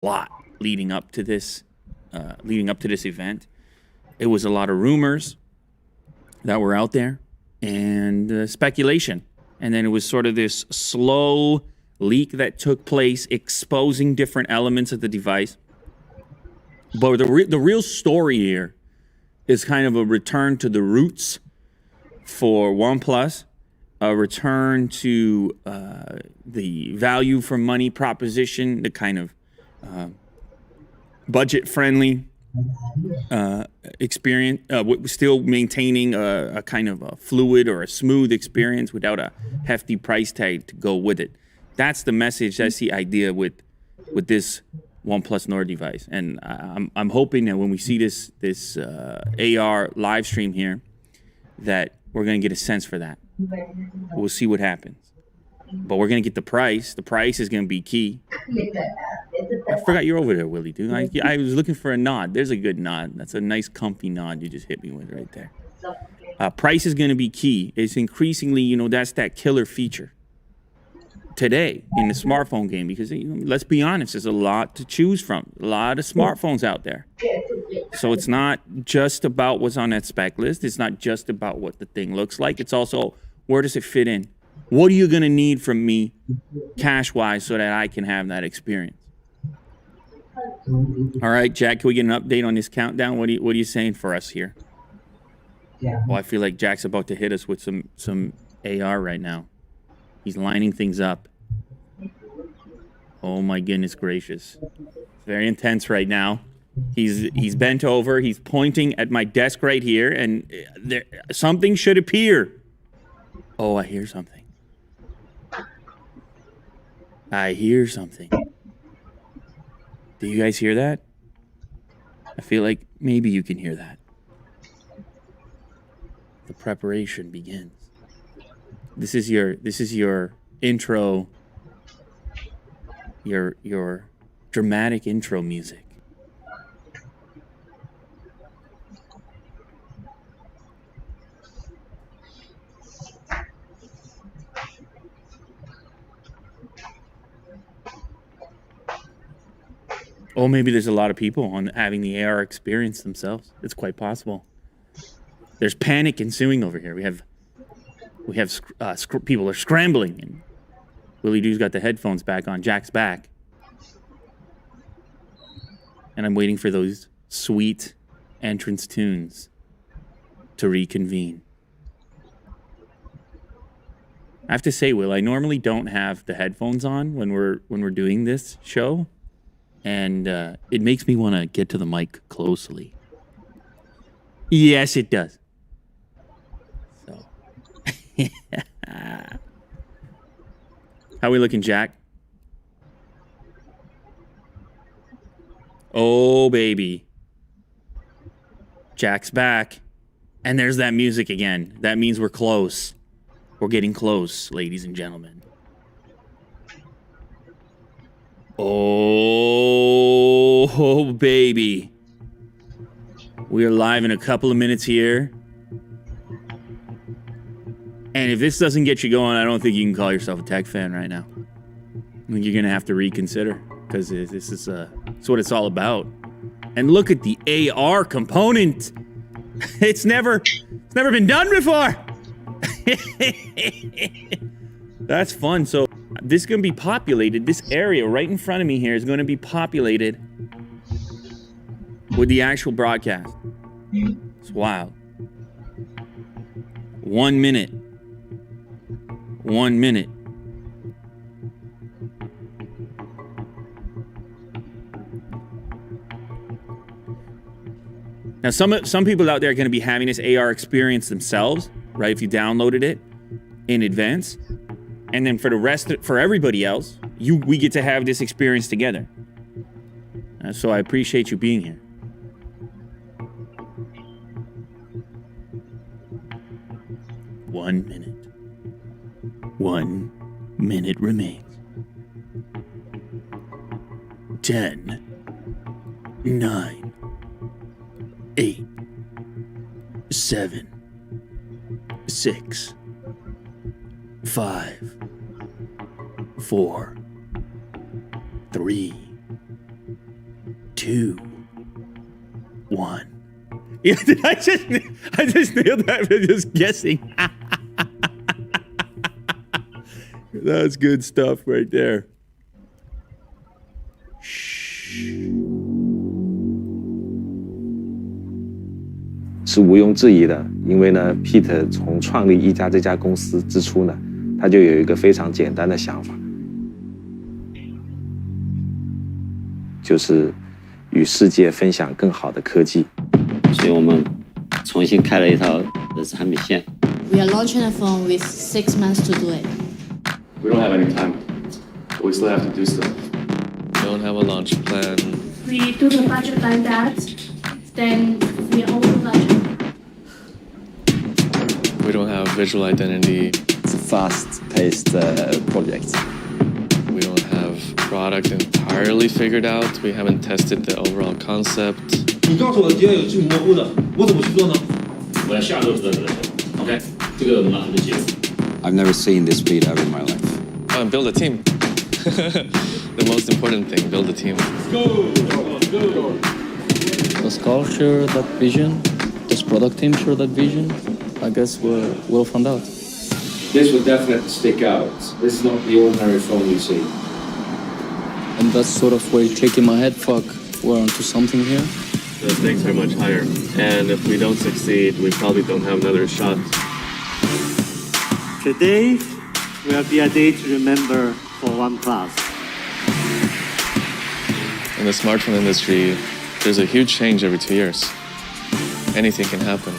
lot leading up to this event. It was a lot of rumors that were out there and speculation. And then it was sort of this slow leak that took place, exposing different elements of the device. But the real story here is kind of a return to the roots for OnePlus, a return to the value for money proposition, the kind of budget-friendly experience, still maintaining a kind of a fluid or a smooth experience without a hefty price tag to go with it. That's the message. That's the idea with this OnePlus Nord device. And I'm hoping that when we see this AR live stream here, that we're going to get a sense for that. We'll see what happens. But we're going to get the price. The price is going to be key. I forgot you're over there, Willie, dude. I was looking for a nod. There's a good nod. That's a nice, comfy nod you just hit me with right there. Price is going to be key. It's increasingly, that's that killer feature today in the smartphone game because, let's be honest, there's a lot to choose from. A lot of smartphones out there. So it's not just about what's on that spec list. It's not just about what the thing looks like. It's also, where does it fit in? What are you going to need from me cash-wise so that I can have that experience? All right, Jack, can we get an update on this countdown? What are you saying for us here? Yeah. Well, I feel like Jack's about to hit us with some AR right now. He's lining things up. Oh my goodness gracious. Very intense right now. He's bent over. He's pointing at my desk right here, and something should appear. Oh, I hear something. I hear something. Do you guys hear that? I feel like maybe you can hear that. The preparation begins. This is your intro, your dramatic intro music. Oh, maybe there's a lot of people on having the AR experience themselves. It's quite possible. There's panic ensuing over here. We have people are scrambling, and Willie Doo's got the headphones back on. Jack's back, and I'm waiting for those sweet entrance tunes to reconvene. I have to say, Will, I normally don't have the headphones on when we're doing this show. And it makes me want to get to the mic closely. Yes, it does. So, how we looking, Jack? Oh, baby. Jack's back. And there's that music again. That means we're close. We're getting close, ladies and gentlemen. Oh, baby. We are live in a couple of minutes here. And if this doesn't get you going, I don't think you can call yourself a tech fan right now. I think you're going to have to reconsider, because this is it's what it's all about. And look at the AR component. It's never been done before. That's fun. So this is going to be populated. This area right in front of me here is going to be populated with the actual broadcast. It's wild. 1 minute. 1 minute. Now, some people out there are going to be having this AR experience themselves, right? If you downloaded it in advance. And then for everybody else, we get to have this experience together. So I appreciate you being here. One minute. 1 minute remains. 10, 9, 8, 7, 6, 5, 4, 3, 2, 1. Yeah, I just nailed that by just guessing. That's good stuff right there. 是毋庸置疑的，因为呢 ，Pete 从创立一家这家公司之初呢，他就有一个非常简单的想法，就是与世界分享更好的科技。所以我们重新开了一套的产品线。We are launching a phone with 6 months to do it. We don't have any time. We still have to do stuff. We don't have a launch plan. We do the budget like that, then we open budget. We don't have visual identity. It's a fast-paced project. We don't have product entirely figured out. We haven't tested the overall concept. 你告诉我今天有巨模糊的，我怎么去做呢？我要下周知道这个 OK， 这个马上就结束。 I've never seen this speed ever in my life. Oh, and build a team. The most important thing, build a team. Does Carl share that vision? Does product team share that vision? I guess we'll find out. This will definitely stick out. This is not the ordinary phone you see. And that's sort of where you're shaking my head, fuck, we're onto something here. The stakes are much higher. And if we don't succeed, we probably don't have another shot. Today will be a day to remember for OnePlus. In the smartphone industry, there's a huge change every 2 years. Anything can happen.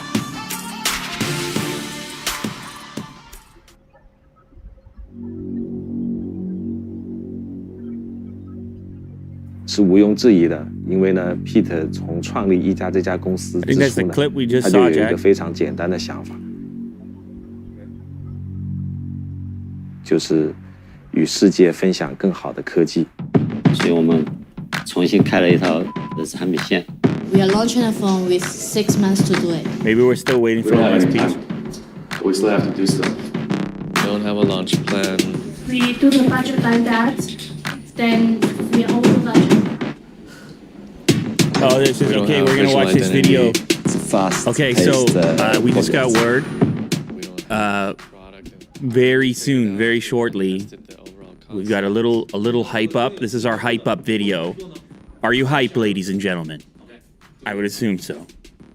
是毋庸置疑的，因为呢 ，Pete 从创立一家这家公司之 I think that's 初 the 呢， clip we just 他就 saw, 有一个 Jack. 非常简单的想法，就是与世界分享更好的科技。所以我们重新开了一套的产品线。We are launching a phone with 6 months to do it. Maybe we're still waiting We for don't all have these any pieces. time. We still have to do stuff. We don't have a launch plan. We do the budget like that, then we open budget. Oh, this is We don't okay. have We're gonna visual watch this identity. video. It's a fast-paced Okay, so we just got word We don't have product very soon, very shortly. tested the overall We've concept. got a little hype up. This is our hype up video. Are you hype, ladies and gentlemen? I would assume so.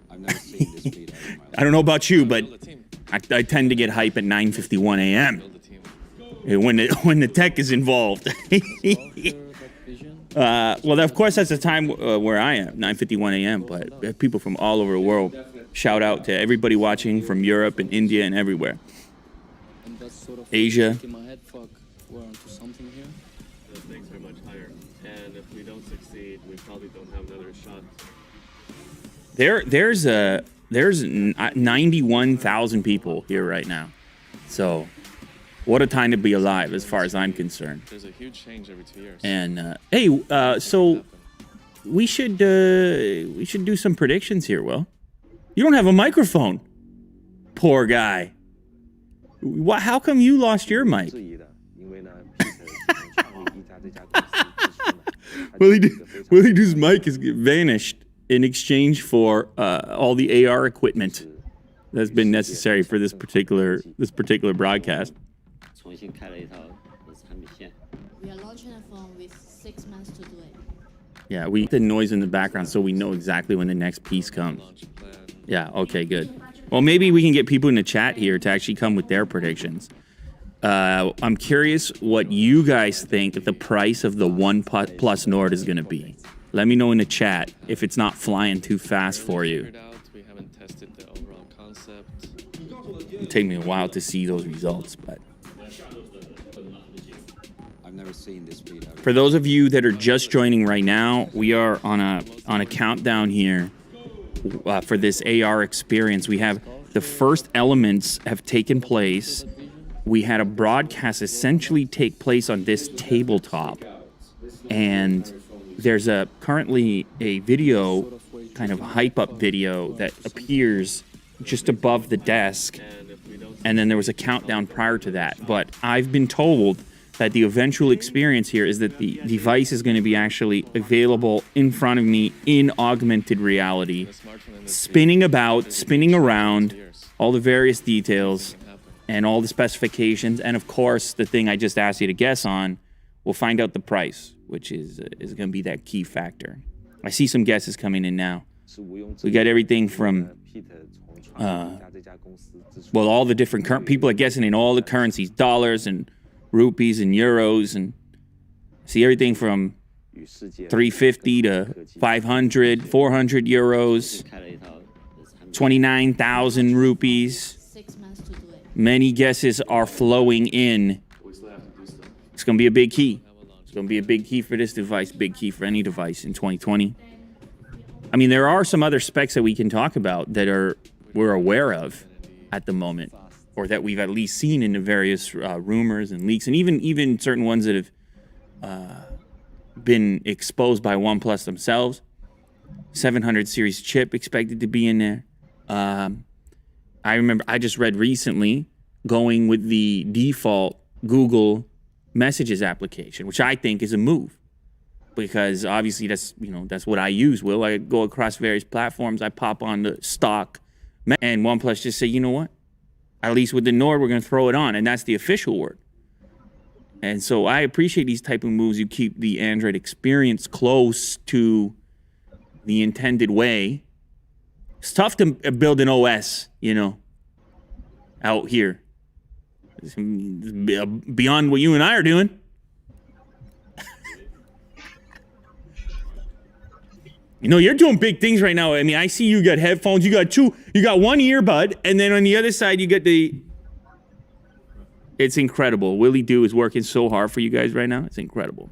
I've never seen this speed ever in my life. I don't know about you, but Build a team. I tend to get hype at 9:51 a.m. Build a team. when the tech is involved. Well, of course, that's the time where I am, 9:51 a.m. But we have people from all over the world. Shout out to everybody watching from Europe and India and everywhere. And that's sort of Asia. shaking my head, fuck, we're onto something here. The stakes are much higher. And if we don't succeed, we probably don't have another shot. There's 91,000 people here right now. So, what a time to be alive, as far as I'm concerned. There's a huge change every 2 years. And so we should do some predictions here. Will, you don't have a microphone. Poor guy. How come you lost your mic? 质疑的，因为呢 ，Pete 从创立一家这家公司之初呢，他就有一个非常 Willie Doo's mic has vanished in exchange for all the AR equipment that's been necessary for this particular broadcast. 重新开了一套的产品线。 We are launching a phone with 6 months to do it. Yeah, we the noise in the background so we know exactly when the next piece comes. Launch plan. Yeah, okay, good. Well, maybe we can get people in the chat here to actually come with their predictions. I'm curious what you guys think the price of the OnePlus Nord is going to be. Let me know in the chat if it's not flying too fast for you. Figured out. We haven't tested the overall concept. It'll take me a while to see those results, but I've never seen this speed ever. for those of you that are just joining right now, we are on a countdown here for this AR experience. We have the first elements have taken place. We had a broadcast essentially take place on this tabletop, and there's currently a video, kind of hype up video that appears just above the desk, and then there was a countdown prior to that. But I've been told that the eventual experience here is that the device is going to be actually available in front of me in augmented reality, spinning about, spinning around, all the various details and all the specifications. And of course, the thing I just asked you to guess on, we'll find out the price, which is going to be that key factor. I see some guesses coming in now. We got everything from, well, all the different people are guessing in all the currencies, dollars and rupees and euros, and see everything from 350 to 500, 400 euros, 29,000 rupees. 6 months to do it. Many guesses are flowing in. It's going to be a big key. It's going to be a big key for this device, big key for any device in 2020. I mean, there are some other specs that we can talk about that we're aware of at the moment, or that we've at least seen in the various rumors and leaks, and even certain ones that have been exposed by OnePlus themselves. 700 series chip expected to be in there. I remember I just read recently going with the default Google Messages application, which I think is a move, because obviously that's what I use. I go across various platforms, I pop on the stock, and OnePlus just say, you know what? At least with the Nord, we're going to throw it on, and that's the official word. And so I appreciate these type of moves. You keep the Android experience close to the intended way. It's tough to build an OS, out here. It's beyond what you and I are doing. You're doing big things right now. I mean, I see you got headphones. You got one earbud, and then on the other side, you got it's incredible. Willie Doo is working so hard for you guys right now. It's incredible.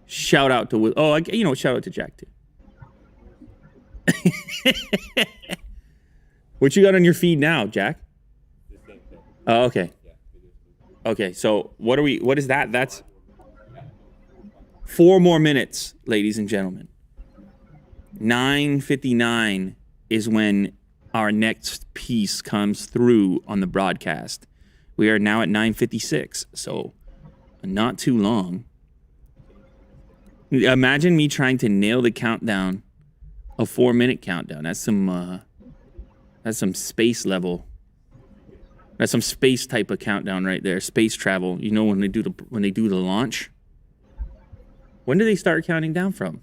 Shout out to Will. Oh, shout out to Jack, too. What you got on your feed now, Jack? Oh, okay. Okay, so what is that? That's 4 more minutes, ladies and gentlemen. 9:59 is when our next piece comes through on the broadcast. We are now at 9:56, so not too long. Imagine me trying to nail the countdown, a 4-minute countdown. That's some space level. That's some space type of countdown right there. Space travel. When they do the launch. When do they start counting down from?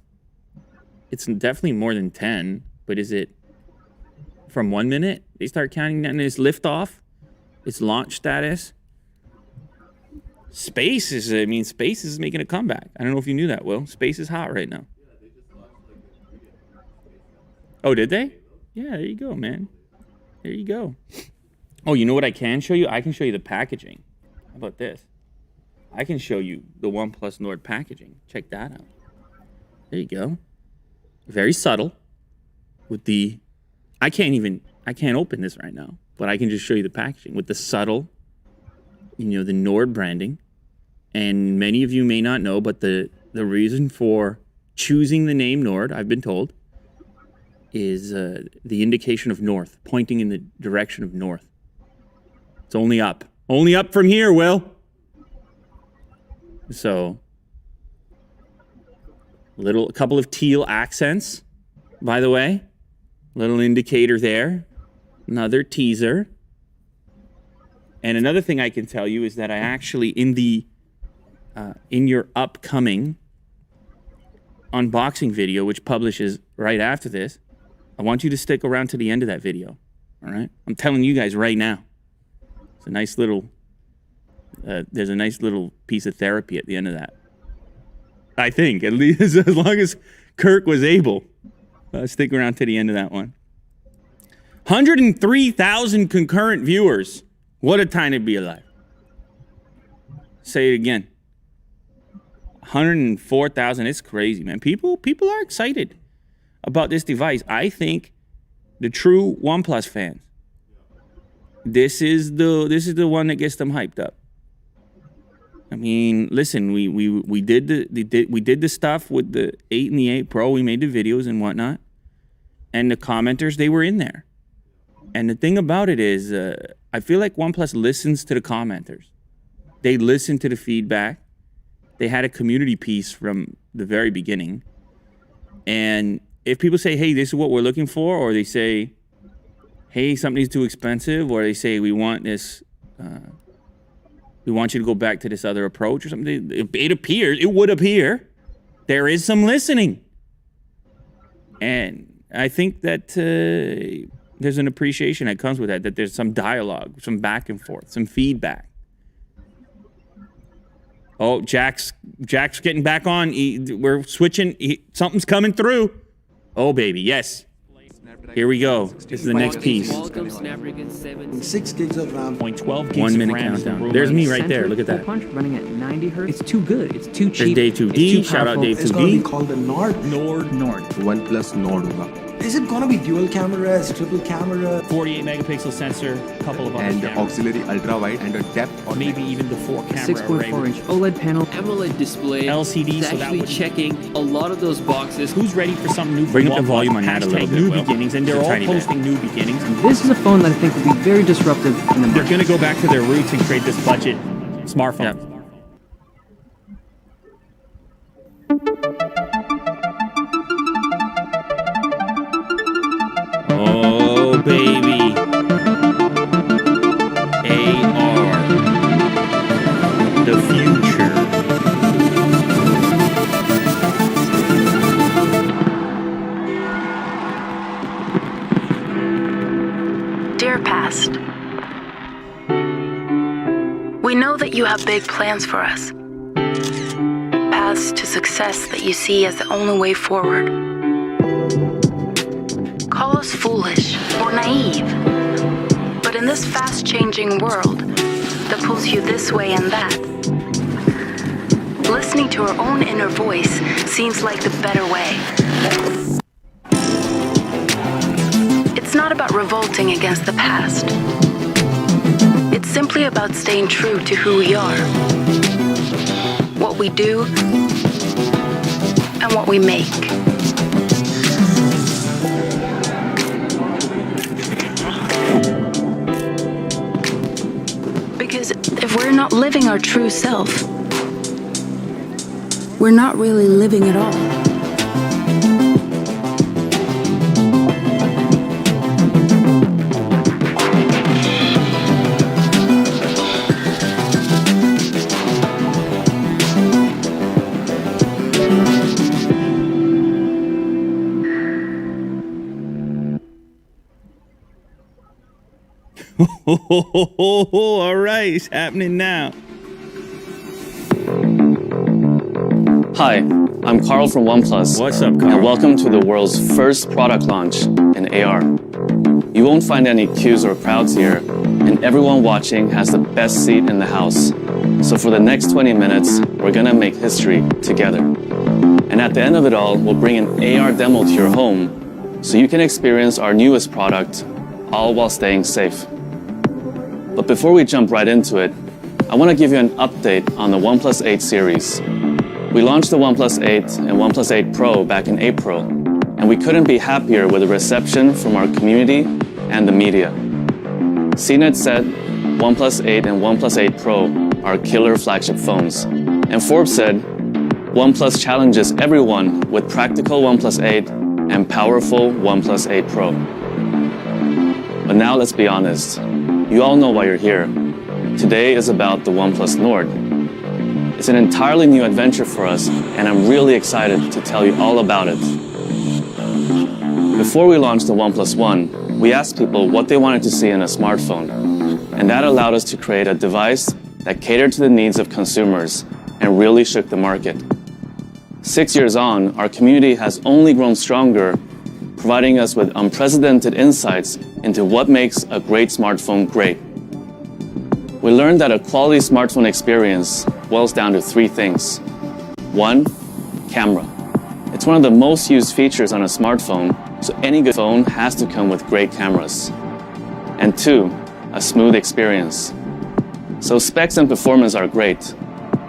It's definitely more than 10, but is it from 1 minute? They start counting down, and it's liftoff. It's launch status. Space is making a comeback. I don't know if you knew that, Will. Space is hot right now. Oh, did they? Yeah, there you go, man. There you go. Oh, you know what I can show you? I can show you the packaging. How about this? I can show you the OnePlus Nord packaging. Check that out. There you go. Very subtle. With the... I can't open this right now, but I can just show you the packaging with the subtle, the Nord branding. And many of you may not know, but the reason for choosing the name Nord, I've been told, is the indication of north, pointing in the direction of north. It's only up. Only up from here, Will. So, a couple of teal accents, by the way. Little indicator there. Another teaser. And another thing I can tell you is that I actually, in your upcoming unboxing video, which publishes right after this, I want you to stick around to the end of that video. All right? I'm telling you guys right now. It's a nice little... there's a nice little piece of therapy at the end of that. I think, at least as long as Kirk was able. Stick around to the end of that one. 103,000 concurrent viewers. What a time to be alive. Say it again. 104,000. It's crazy, man. People are excited about this device. I think the true OnePlus fans, this is the one that gets them hyped up. I mean, listen, we did the stuff with the 8 and the 8 Pro. We made the videos and whatnot, and the commenters, they were in there. And the thing about it is, I feel like OnePlus listens to the commenters. They listened to the feedback. They had a community piece from the very beginning. And if people say, hey, this is what we're looking for, or they say, hey, something's too expensive, or they say, we want this, we want you to go back to this other approach or something, it would appear there is some listening. And I think that there's an appreciation that comes with that there's some dialogue, some back and forth, some feedback. Oh, Jack's getting back on. We're switching. Something's coming through. Oh, baby, yes. Here we go. This is the next piece. 6 gigs of RAM. 12 gigs 1 minute countdown. There's me right there. Look at that. Punch running at 90 hertz. It's too good. It's too cheap. There's Dave2D. Shout out Dave2D. It's going to be called the Nord. Nord. OnePlus Nord. Is it going to be dual cameras, triple camera? 48 megapixel sensor, couple of other and cameras. auxiliary ultra wide and a depth, or maybe even the 4-camera 6.4 inch OLED panel, AMOLED display, LCD, it's so that actually would checking a lot of those boxes. Who's ready for something new? Bring up the volume on that a little bit. New beginnings, and they're all posting new beginnings. This is a phone that I think will be very disruptive in the market. They're going to go back to their roots and create this budget smartphone. Yep. Oh, baby. AR. The future. Dear past, we know that you have big plans for us. Paths to success that you see as the only way forward. Call us foolish or naive, but in this fast-changing world that pulls you this way and that, listening to our own inner voice seems like the better way. It's not about revolting against the past. It's simply about staying true to who we are, what we do, and what we make. Because if we're not living our true self, we're not really living at all. All right, it's happening now. Hi, I'm Carl from OnePlus. What's up, Carl? And welcome to the world's first product launch in AR. You won't find any queues or crowds here, and everyone watching has the best seat in the house. So for the next 20 minutes, we're gonna make history together. And at the end of it all, we'll bring an AR demo to your home so you can experience our newest product, all while staying safe. But before we jump right into it, I want to give you an update on the OnePlus 8 series. We launched the OnePlus 8 and OnePlus 8 Pro back in April, and we couldn't be happier with the reception from our community and the media. CNET said OnePlus 8 and OnePlus 8 Pro are killer flagship phones, and Forbes said OnePlus challenges everyone with practical OnePlus 8 and powerful OnePlus 8 Pro. But now let's be honest. You all know why you're here. Today is about the OnePlus Nord. It's an entirely new adventure for us, and I'm really excited to tell you all about it. Before we launched the OnePlus One, we asked people what they wanted to see in a smartphone, and that allowed us to create a device that catered to the needs of consumers and really shook the market. 6 years on, our community has only grown stronger, providing us with unprecedented insights into what makes a great smartphone great. We learned that a quality smartphone experience boils down to 3 things. 1, camera. It's one of the most used features on a smartphone, so any good phone has to come with great cameras. And 2, a smooth experience. So specs and performance are great,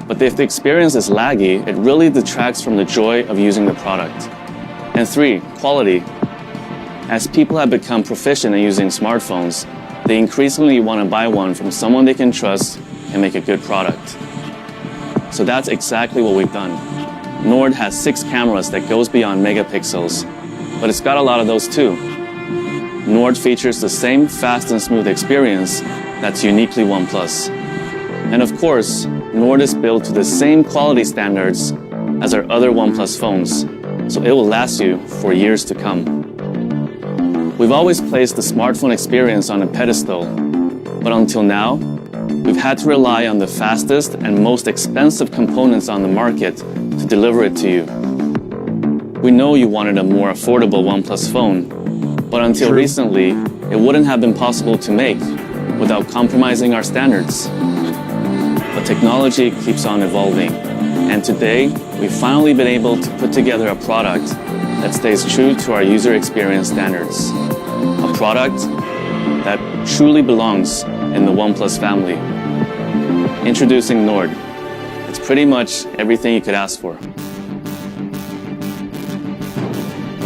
but if the experience is laggy, it really detracts from the joy of using the product. And 3, quality. As people have become proficient in using smartphones, they increasingly want to buy one from someone they can trust and make a good product. So that's exactly what we've done. Nord has 6 cameras that goes beyond megapixels, but it's got a lot of those too. Nord features the same fast and smooth experience that's uniquely OnePlus. And of course, Nord is built to the same quality standards as our other OnePlus phones, so it will last you for years to come. We've always placed the smartphone experience on a pedestal, but until now, we've had to rely on the fastest and most expensive components on the market to deliver it to you. We know you wanted a more affordable OnePlus phone, but until recently, it wouldn't have been possible to make without compromising our standards. But technology keeps on evolving, and today, we've finally been able to put together a product that stays true to our user experience standards. A product that truly belongs in the OnePlus family. Introducing Nord. It's pretty much everything you could ask for.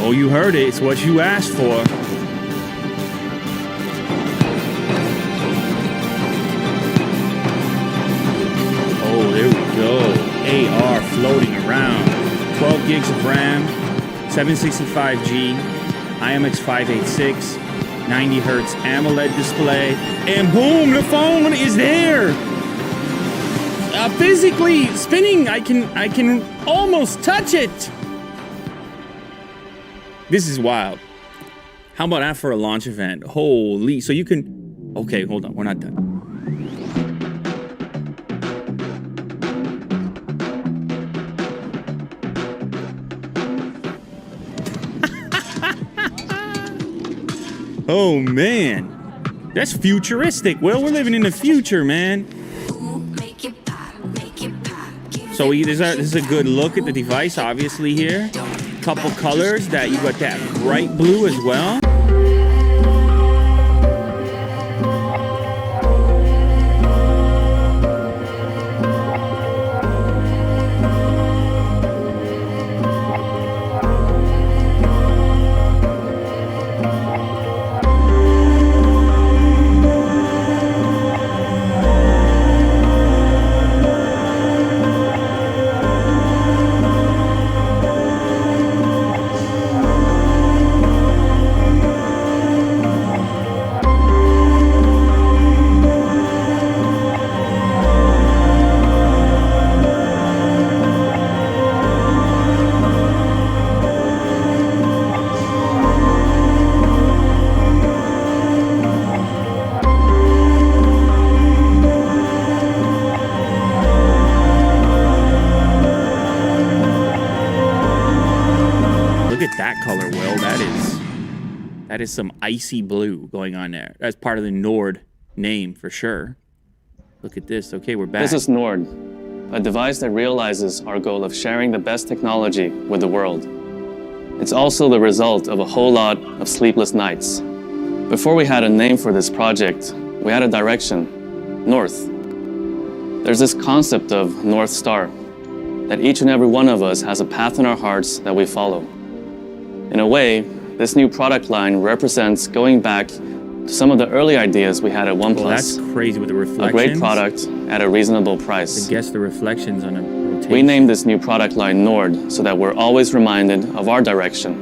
Oh, you heard it. It's what you asked for. Oh, there we go. AR floating around. 12 gigs of RAM, 765G, IMX586, 90 hertz AMOLED display, and boom, the phone is there. Physically spinning. I can almost touch it. This is wild. How about that for a launch event? Holy, so you can... Okay, hold on, we're not done. Oh, man. That's futuristic. Well, we're living in the future, man. So this is a good look at the device, obviously, here. Couple colors that you got that bright blue as well. That is some icy blue going on there. That's part of the Nord name for sure. Look at this. Okay, we're back. This is Nord, a device that realizes our goal of sharing the best technology with the world. It's also the result of a whole lot of sleepless nights. Before we had a name for this project, we had a direction, north. There's this concept of North Star, that each and every one of us has a path in our hearts that we follow. In a way, this new product line represents going back to some of the early ideas we had at OnePlus. Well, that's crazy with the reflections. A great product at a reasonable price. I guess the reflections on a rotation. We named this new product line Nord so that we're always reminded of our direction.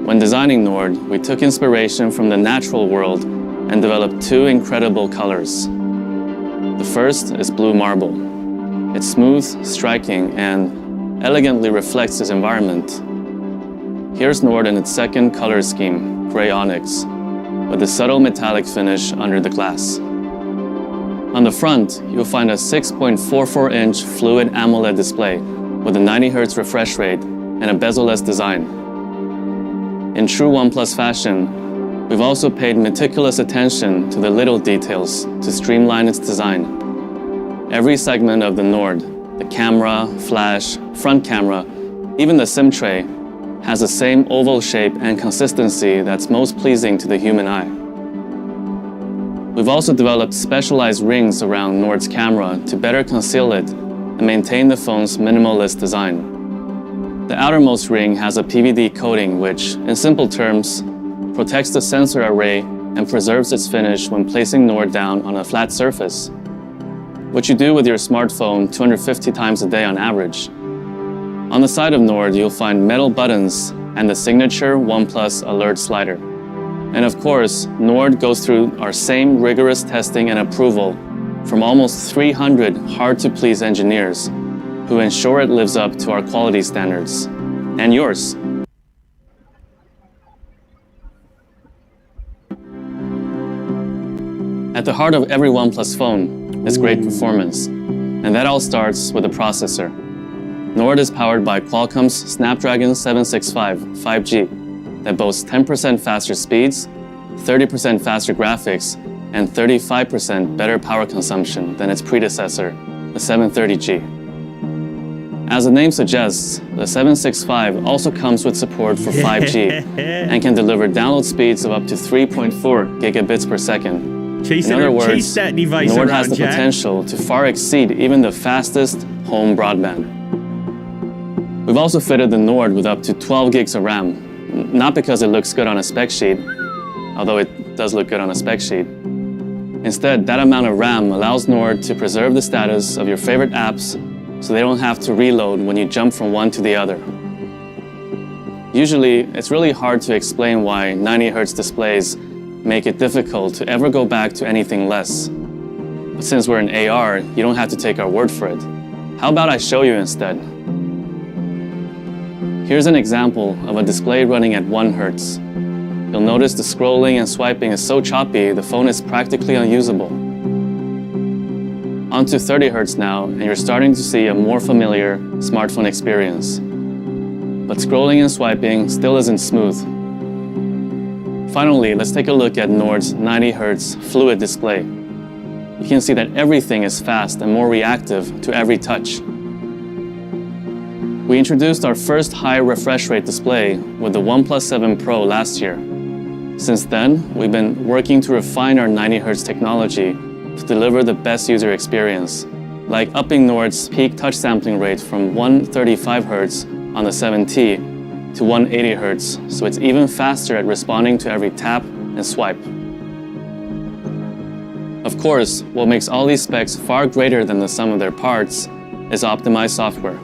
When designing Nord, we took inspiration from the natural world and developed 2 incredible colors. The first is blue marble. It's smooth, striking, and elegantly reflects its environment. Here's Nord in its second color scheme, gray onyx, with a subtle metallic finish under the glass. On the front, you'll find a 6.44-inch fluid AMOLED display with a 90 Hz refresh rate and a bezel-less design. In true OnePlus fashion, we've also paid meticulous attention to the little details to streamline its design. Every segment of the Nord, the camera, flash, front camera, even the SIM tray, has the same oval shape and consistency that's most pleasing to the human eye. We've also developed specialized rings around Nord's camera to better conceal it and maintain the phone's minimalist design. The outermost ring has a PVD coating which, in simple terms, protects the sensor array and preserves its finish when placing Nord down on a flat surface, which you do with your smartphone 250 times a day on average. On the side of Nord, you'll find metal buttons and the signature OnePlus alert slider. And of course, Nord goes through our same rigorous testing and approval from almost 300 hard-to-please engineers who ensure it lives up to our quality standards. And yours. At the heart of every OnePlus phone is great performance, and that all starts with the processor. Nord is powered by Qualcomm's Snapdragon 765 5G that boasts 10% faster speeds, 30% faster graphics, and 35% better power consumption than its predecessor, the 730G. As the name suggests, the 765 also comes with support for 5G and can deliver download speeds of up to 3.4 gigabits per second. In other words, Nord has the potential to far exceed even the fastest home broadband. We've also fitted the Nord with up to 12 gigs of RAM, not because it looks good on a spec sheet, although it does look good on a spec sheet. Instead, that amount of RAM allows Nord to preserve the status of your favorite apps so they don't have to reload when you jump from one to the other. Usually, it's really hard to explain why 90 Hz displays make it difficult to ever go back to anything less. But since we're in AR, you don't have to take our word for it. How about I show you instead? Here's an example of a display running at 1 Hz. You'll notice the scrolling and swiping is so choppy, the phone is practically unusable. Onto 30 Hz now, and you're starting to see a more familiar smartphone experience. But scrolling and swiping still isn't smooth. Finally, let's take a look at Nord's 90 Hz fluid display. You can see that everything is fast and more reactive to every touch. We introduced our first high refresh rate display with the OnePlus 7 Pro last year. Since then, we've been working to refine our 90 Hz technology to deliver the best user experience, like upping Nord's peak touch sampling rate from 135 Hz on the 7T to 180 Hz, so it's even faster at responding to every tap and swipe. Of course, what makes all these specs far greater than the sum of their parts is optimized software.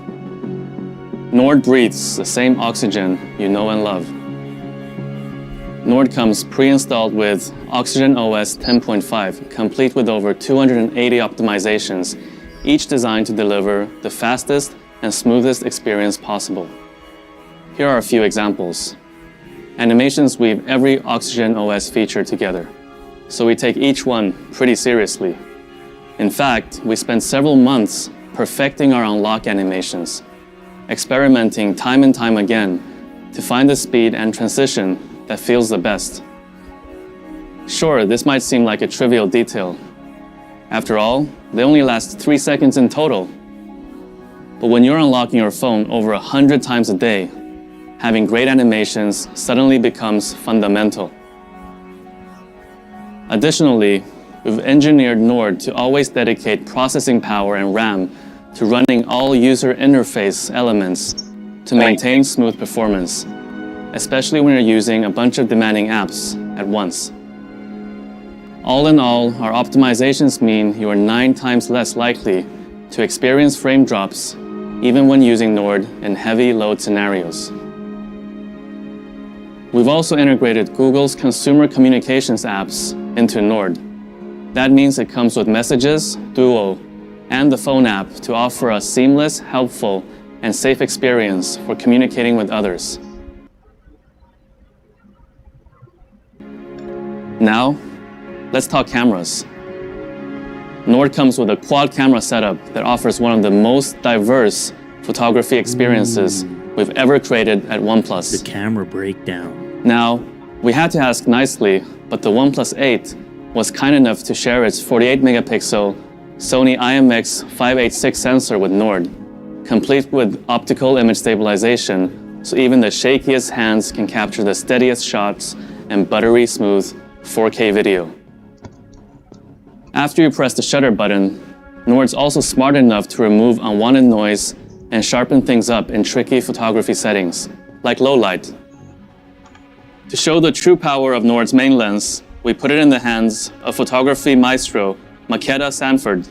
Nord breathes the same oxygen you know and love. Nord comes pre-installed with Oxygen OS 10.5, complete with over 280 optimizations, each designed to deliver the fastest and smoothest experience possible. Here are a few examples. Animations weave every Oxygen OS feature together, so we take each one pretty seriously. In fact, we spent several months perfecting our unlock animations, experimenting time and time again to find the speed and transition that feels the best. Sure, this might seem like a trivial detail. After all, they only last 3 seconds in total. But when you're unlocking your phone over 100 times a day, having great animations suddenly becomes fundamental. Additionally, we've engineered Nord to always dedicate processing power and RAM to running all user interface elements to maintain smooth performance, especially when you're using a bunch of demanding apps at once. All in all, our optimizations mean you are 9 times less likely to experience frame drops even when using Nord in heavy load scenarios. We've also integrated Google's consumer communications apps into Nord. That means it comes with Messages, Duo, and the phone app to offer a seamless, helpful, and safe experience for communicating with others. Now, let's talk cameras. Nord comes with a quad camera setup that offers one of the most diverse photography experiences we've ever created at OnePlus. The camera breakdown. Now, we had to ask nicely, but the OnePlus 8 was kind enough to share its 48 megapixel Sony IMX586 sensor with Nord, complete with optical image stabilization, so even the shakiest hands can capture the steadiest shots and buttery smooth 4K video. After you press the shutter button, Nord's also smart enough to remove unwanted noise and sharpen things up in tricky photography settings, like low light. To show the true power of Nord's main lens, we put it in the hands of photography maestro Makeda Sanford.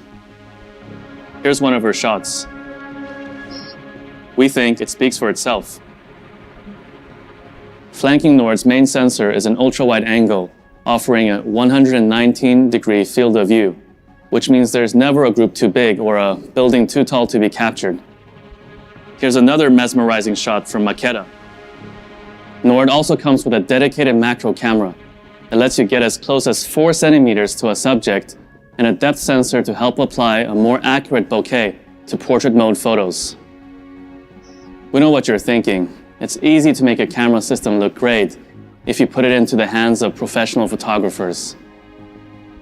Here's one of her shots. We think it speaks for itself. Flanking Nord's main sensor is an ultra-wide angle, offering a 119-degree field of view, which means there's never a group too big or a building too tall to be captured. Here's another mesmerizing shot from Makeda. Nord also comes with a dedicated macro camera that lets you get as close as 4 centimeters to a subject and a depth sensor to help apply a more accurate bokeh to portrait mode photos. We know what you're thinking. It's easy to make a camera system look great if you put it into the hands of professional photographers.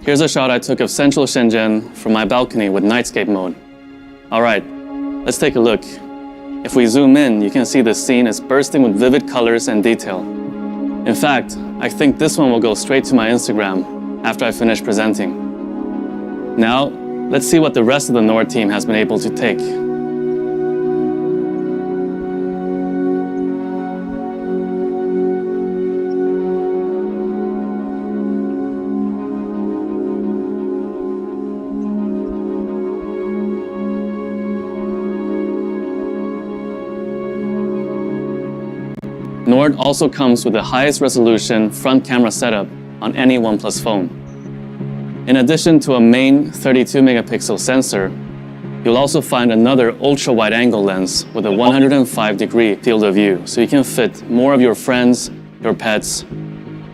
Here's a shot I took of central Shenzhen from my balcony with nightscape mode. All right, let's take a look. If we zoom in, you can see the scene is bursting with vivid colors and detail. In fact, I think this one will go straight to my Instagram after I finish presenting. Now, let's see what the rest of the Nord team has been able to take. Nord also comes with the highest resolution front camera setup on any OnePlus phone. In addition to a main 32 megapixel sensor, you'll also find another ultra-wide angle lens with a 105-degree field of view, so you can fit more of your friends, your pets,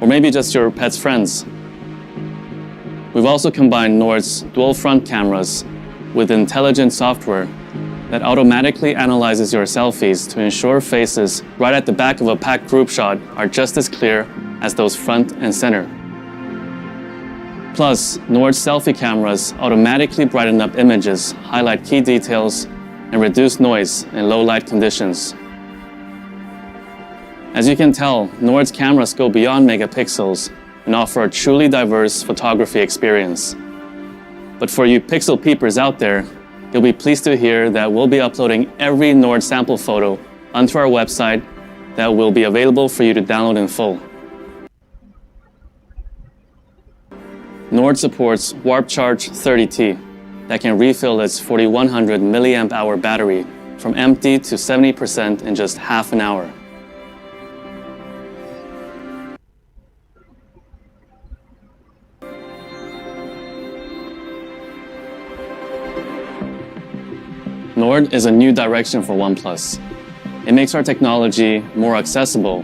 or maybe just your pet's friends. We've also combined Nord's dual front cameras with intelligent software that automatically analyzes your selfies to ensure faces right at the back of a packed group shot are just as clear as those front and center. Plus, Nord's selfie cameras automatically brighten up images, highlight key details, and reduce noise in low light conditions. As you can tell, Nord's cameras go beyond megapixels and offer a truly diverse photography experience. But for you pixel peepers out there, you'll be pleased to hear that we'll be uploading every Nord sample photo onto our website that will be available for you to download in full. Nord supports Warp Charge 30T that can refill its 4100 milliamp hour battery from empty to 70% in just half an hour. Nord is a new direction for OnePlus. It makes our technology more accessible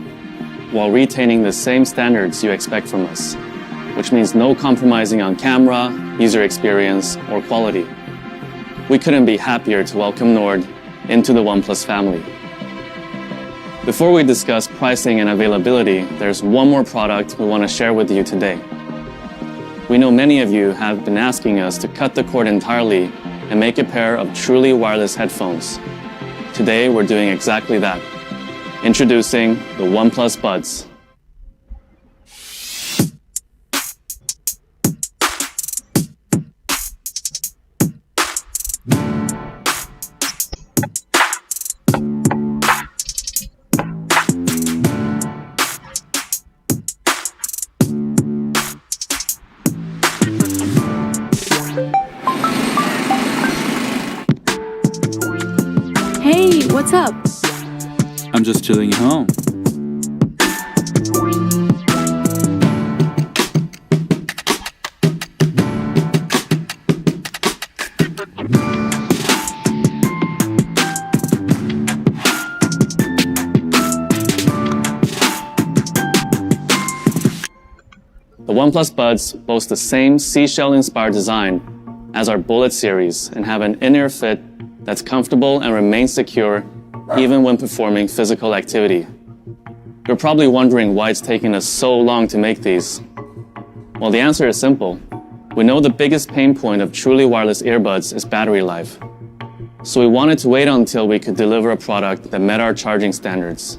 while retaining the same standards you expect from us, which means no compromising on camera, user experience, or quality. We couldn't be happier to welcome Nord into the OnePlus family. Before we discuss pricing and availability, there's one more product we want to share with you today. We know many of you have been asking us to cut the cord entirely and make a pair of truly wireless headphones. Today, we're doing exactly that. Introducing the OnePlus Buds. Hey, what's up? I'm just chilling at home. The OnePlus Buds boast the same seashell-inspired design as our Bullet series and have an in-ear fit that's comfortable and remains secure even when performing physical activity. You're probably wondering why it's taking us so long to make these. Well, the answer is simple. We know the biggest pain point of truly wireless earbuds is battery life. So we wanted to wait until we could deliver a product that met our charging standards.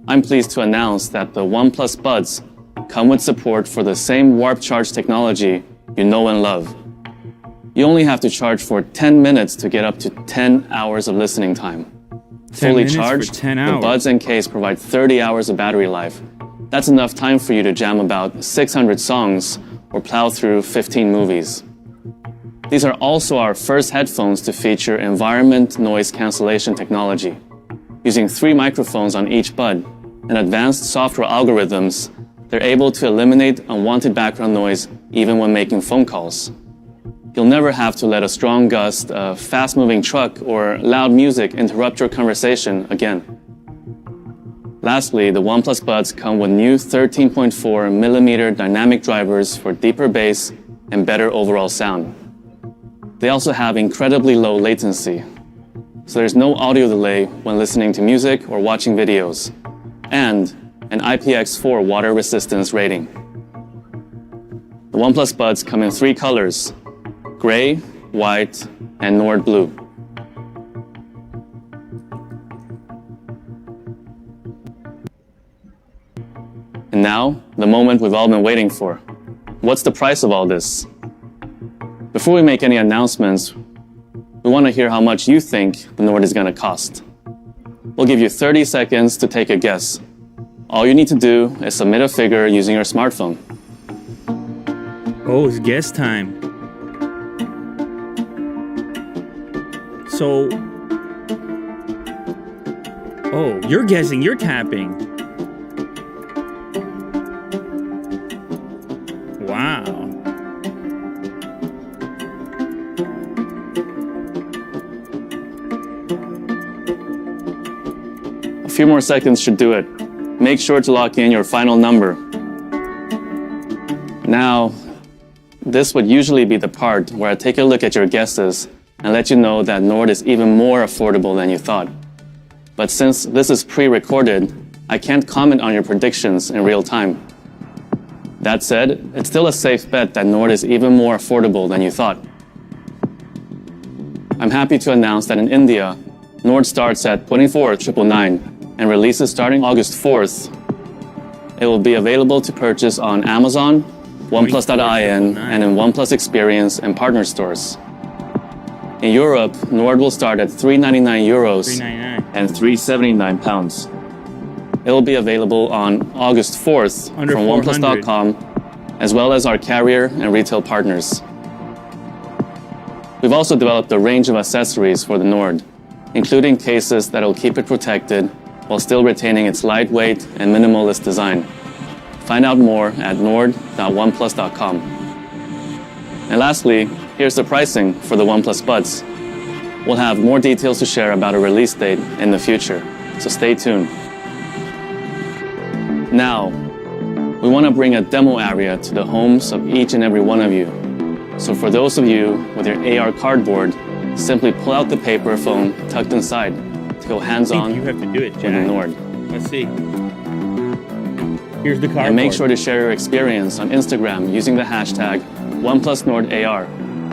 I'm pleased to announce that the OnePlus Buds come with support for the same Warp Charge technology you know and love. You only have to charge for 10 minutes to get up to 10 hours of listening time. Fully charged, the Buds and case provide 30 hours of battery life, That's enough time for you to jam about 600 songs or plow through 15 movies. These are also our first headphones to feature environment noise cancellation technology. Using 3 microphones on each bud and advanced software algorithms, they're able to eliminate unwanted background noise even when making phone calls. You'll never have to let a strong gust, a fast-moving truck, or loud music interrupt your conversation again. Lastly, the OnePlus Buds come with new 13.4mm dynamic drivers for deeper bass and better overall sound. They also have incredibly low latency, so there's no audio delay when listening to music or watching videos, and an IPX4 water resistance rating. The OnePlus Buds come in 3 colors: gray, white, and Nord blue. And now, the moment we've all been waiting for. What's the price of all this? Before we make any announcements, we want to hear how much you think the Nord is going to cost. We'll give you 30 seconds to take a guess. All you need to do is submit a figure using your smartphone. Oh, it's guess time. So, oh, you're guessing, you're tapping. Wow. A few more seconds should do it. Make sure to lock in your final number. Now, this would usually be the part where I take a look at your guesses and let you know that Nord is even more affordable than you thought. But since this is pre-recorded, I can't comment on your predictions in real time. That said, it's still a safe bet that Nord is even more affordable than you thought. I'm happy to announce that in India, Nord starts at 24,999 and releases starting August 4th. It will be available to purchase on Amazon, oneplus.in, and in OnePlus Experience and partner stores. In Europe, Nord will start at €399 and £379. It will be available on August 4th Under from 400. oneplus.com, as well as our carrier and retail partners. We've also developed a range of accessories for the Nord, including cases that will keep it protected while still retaining its lightweight and minimalist design. Find out more at nord.oneplus.com. And lastly, here's the pricing for the OnePlus Buds. We'll have more details to share about a release date in the future, so stay tuned. Now, we want to bring a demo area to the homes of each and every one of you. So for those of you with your AR cardboard, simply pull out the paper phone tucked inside to go hands-on You have to do it, with the Jack. Nord. Let's see. Here's the cardboard. And make sure to share your experience on Instagram using the hashtag OnePlusNordAR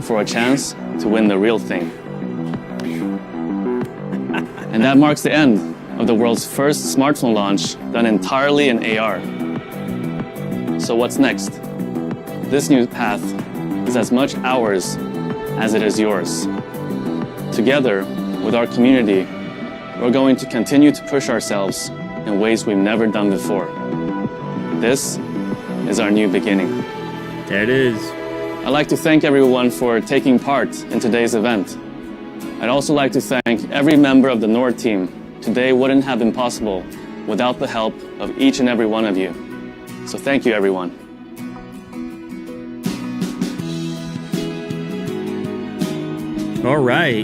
for a chance to win the real thing. And that marks the end of the world's first smartphone launch done entirely in AR. So what's next? This new path is as much ours as it is yours. Together, with our community, we're going to continue to push ourselves in ways we've never done before. This is our new beginning. There it is. I'd like to thank everyone for taking part in today's event. I'd also like to thank every member of the Nord team. Today wouldn't have been possible without the help of each and every one of you. So thank you, everyone. All right.